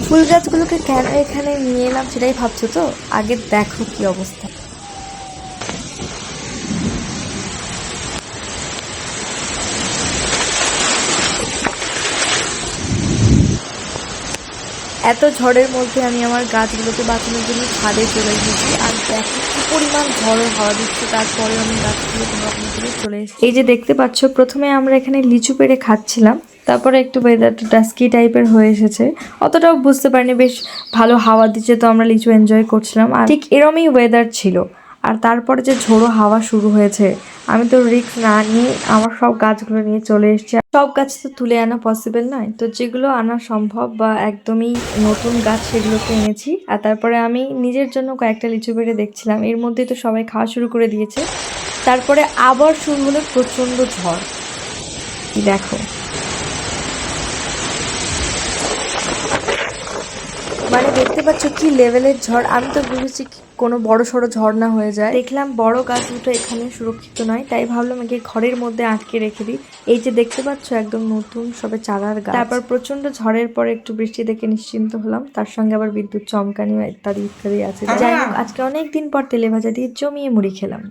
ফুল গাছগুলোকে কেন এখানে নিয়ে এলাম সেটাই ভাবছো তো? আগে দেখো কি অবস্থা। এত ঝড়ের মধ্যে আমি আমার গাছগুলোকে বাঁচানোর জন্য ছাদে চলে এসেছি, আর দেখো কি পরিমাণ ঝড় হাওয়া দিচ্ছে, তারপরে আমি গাছগুলো কোনো রকম করে চলে এসেছি। এই যে দেখতে পাচ্ছ, প্রথমে আমরা এখানে লিচু পেড়ে খাচ্ছিলাম, তারপরে একটু ওয়েদারটা ডাস্কি টাইপের হয়ে এসেছে, অতটাও বুঝতে পারিনি, বেশ ভালো হাওয়া দিচ্ছে তো আমরা লিচু এনজয় করছিলাম। আর ঠিক এরমই ওয়েদার ছিল, আর তারপরে যে ঝোড়ো হাওয়া শুরু হয়েছে, আমি তো রিস্ক না নিয়ে আমার সব গাছগুলো নিয়ে চলে এসেছি। সব গাছ তো তুলে আনা পসিবল নয়, তো যেগুলো আনা সম্ভব বা একদমই নতুন গাছ সেগুলোকে এনেছি। আর তারপরে আমি নিজের জন্য কয়েকটা লিচু পেড়ে দেখছিলাম, এর মধ্যে তো সবাই খাওয়া শুরু করে দিয়েছে। তারপরে আবার শুরু হলো প্রচণ্ড ঝড়। দেখো, মানে দেখতে পাচ্ছ কি লেভেলের ঝড়। আমি তো ভেবেছি কোনো বড় সড়ো ঝড় না হয়ে যায়, দেখলাম বড় গাছ দুটো এখানে সুরক্ষিত নয়, তাই ভাবলাম একে ঘরের মধ্যে আটকে রেখে দিই। এই যে দেখতে পাচ্ছ একদম নতুন সবে চারার গাছ। তারপর প্রচন্ড ঝড়ের পরে একটু বৃষ্টি দেখে নিশ্চিন্ত হলাম, তার সঙ্গে আবার বিদ্যুৎ চমকানি ইত্যাদি ইত্যাদি আছে। যাই হোক, আজকে অনেক দিন পর তেলে ভাজা দিয়ে জমিয়ে মুড়ি খেলাম।